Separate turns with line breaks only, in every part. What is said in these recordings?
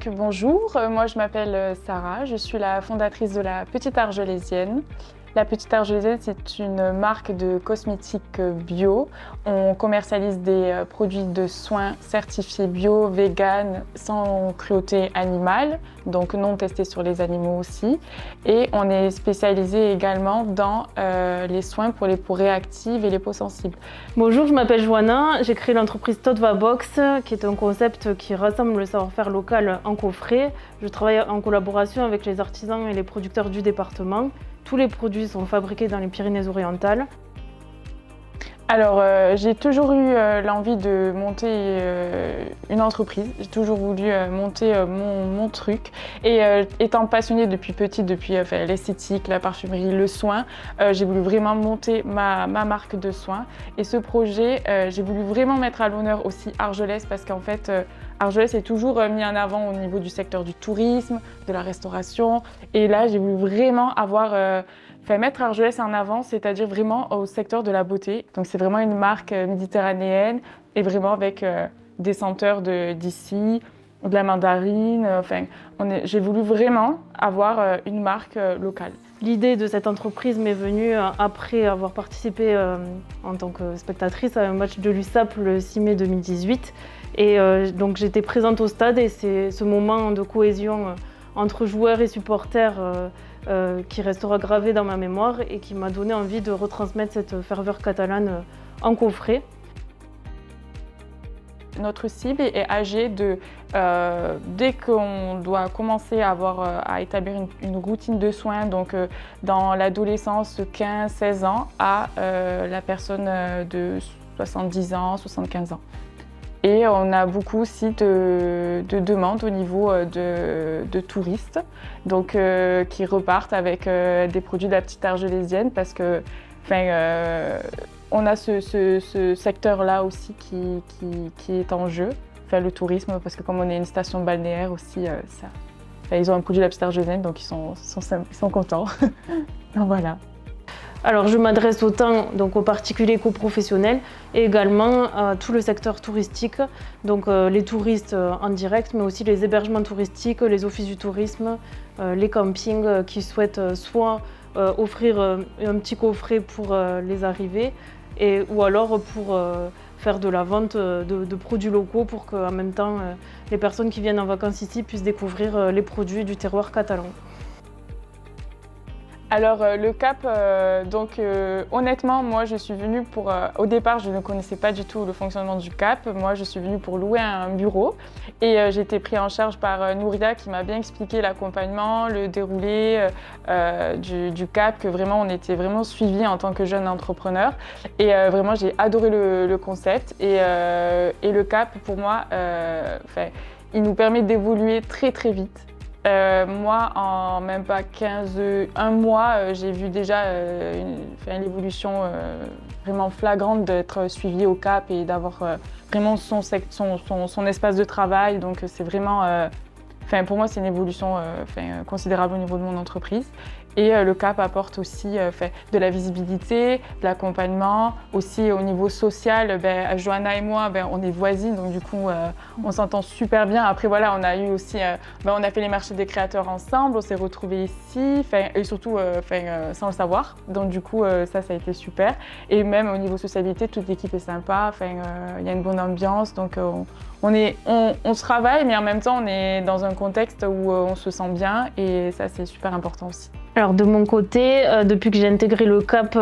Donc bonjour, moi je m'appelle Sarah, je suis la fondatrice de la Petite Argelésienne. La Petite Argelésienne, c'est une marque de cosmétiques bio. On commercialise des produits de soins certifiés bio, vegan, sans cruauté animale, donc non testés sur les animaux aussi. Et on est spécialisé également dans les soins pour les peaux réactives et les peaux sensibles.
Bonjour, je m'appelle Joanna, j'ai créé l'entreprise Totva Box, qui est un concept qui rassemble le savoir-faire local en coffret. Je travaille en collaboration avec les artisans et les producteurs du département. Tous les produits sont fabriqués dans les Pyrénées-Orientales.
Alors, j'ai toujours eu l'envie de monter une entreprise. J'ai toujours voulu monter mon truc. Et étant passionnée depuis petite, depuis l'esthétique, la parfumerie, le soin, j'ai voulu vraiment monter ma marque de soins. Et ce projet, j'ai voulu vraiment mettre à l'honneur aussi Argelès parce qu'en fait, Argelès est toujours mis en avant au niveau du secteur du tourisme, de la restauration. Et là, j'ai voulu vraiment mettre Argelès en avant, c'est-à-dire vraiment au secteur de la beauté. Donc c'est vraiment une marque méditerranéenne et vraiment avec des senteurs d'ici, de la mandarine. J'ai voulu vraiment avoir une marque locale.
L'idée de cette entreprise m'est venue après avoir participé en tant que spectatrice à un match de l'USAP le 6 mai 2018. Et donc j'étais présente au stade et c'est ce moment de cohésion entre joueurs et supporters qui restera gravé dans ma mémoire et qui m'a donné envie de retransmettre cette ferveur catalane en coffret.
Notre cible est âgée de, dès qu'on doit commencer à établir une routine de soins, donc dans l'adolescence 15-16 ans, à la personne de 70 ans, 75 ans. Et on a beaucoup aussi de demandes au niveau de touristes, donc qui repartent avec des produits de la Petite Argelésienne parce que on a ce secteur-là aussi qui est en jeu, le tourisme, parce que comme on est une station balnéaire aussi, ils ont un produit de la Petite Argelésienne, donc ils sont contents. Donc voilà.
Alors je m'adresse autant aux particuliers qu'aux professionnels et également à tout le secteur touristique, donc les touristes en direct, mais aussi les hébergements touristiques, les offices du tourisme, les campings qui souhaitent soit offrir un petit coffret pour les arrivées ou alors pour faire de la vente de produits locaux pour qu'en même temps les personnes qui viennent en vacances ici puissent découvrir les produits du terroir catalan.
Alors le Cap, honnêtement, moi je suis venue pour... au départ, je ne connaissais pas du tout le fonctionnement du Cap. Moi, je suis venue pour louer un bureau et j'ai été prise en charge par Nouria qui m'a bien expliqué l'accompagnement, le déroulé du Cap, que vraiment on était vraiment suivis en tant que jeune entrepreneur. Et vraiment, j'ai adoré le concept et le Cap, pour moi, il nous permet d'évoluer très très vite. Moi, en même pas un mois, j'ai vu déjà l'évolution vraiment flagrante d'être suivie au Cap et d'avoir vraiment son espace de travail. Donc c'est vraiment, pour moi, c'est une évolution considérable au niveau de mon entreprise. Et le Cap apporte aussi de la visibilité, de l'accompagnement, aussi au niveau social. Joanna et moi, on est voisines, donc du coup, on s'entend super bien. Après, voilà, on a eu aussi, on a fait les marchés des créateurs ensemble, on s'est retrouvés ici, et surtout sans le savoir. Donc du coup, ça a été super. Et même au niveau sociabilité, toute l'équipe est sympa. Il y a une bonne ambiance, donc on se travaille, mais en même temps, on est dans un contexte où on se sent bien, et ça, c'est super important aussi.
Alors de mon côté, depuis que j'ai intégré le Cap,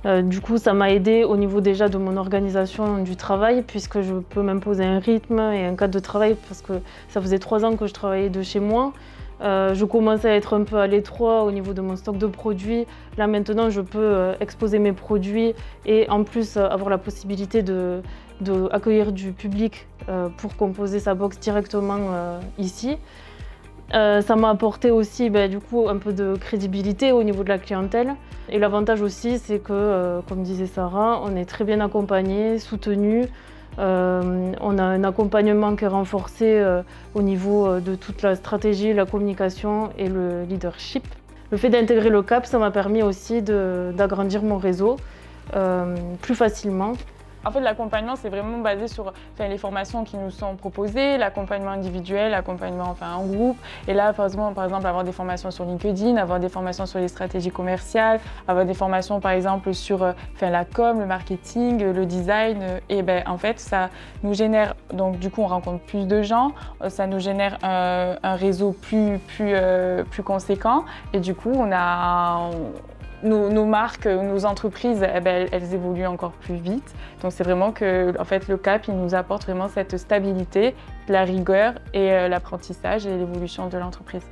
du coup ça m'a aidé au niveau déjà de mon organisation du travail puisque je peux m'imposer un rythme et un cadre de travail parce que ça faisait 3 ans que je travaillais de chez moi. Je commençais à être un peu à l'étroit au niveau de mon stock de produits. Là maintenant je peux exposer mes produits et en plus avoir la possibilité d'accueillir du public pour composer sa box directement ici. Ça m'a apporté aussi du coup un peu de crédibilité au niveau de la clientèle. Et l'avantage aussi, c'est que, comme disait Sarah, on est très bien accompagné, soutenu. On a un accompagnement qui est renforcé au niveau de toute la stratégie, la communication et le leadership. Le fait d'intégrer le Cap, ça m'a permis aussi d'agrandir mon réseau plus facilement.
En fait, l'accompagnement, c'est vraiment basé sur les formations qui nous sont proposées, l'accompagnement individuel, l'accompagnement en groupe. Et là, par exemple, avoir des formations sur LinkedIn, avoir des formations sur les stratégies commerciales, avoir des formations, par exemple, sur la com, le marketing, le design. Et en fait, ça nous génère, donc du coup, on rencontre plus de gens, ça nous génère un réseau plus conséquent. Et du coup, nos marques, nos entreprises, elles évoluent encore plus vite. Donc c'est vraiment que le CAP, il nous apporte vraiment cette stabilité, la rigueur et l'apprentissage et l'évolution de l'entreprise.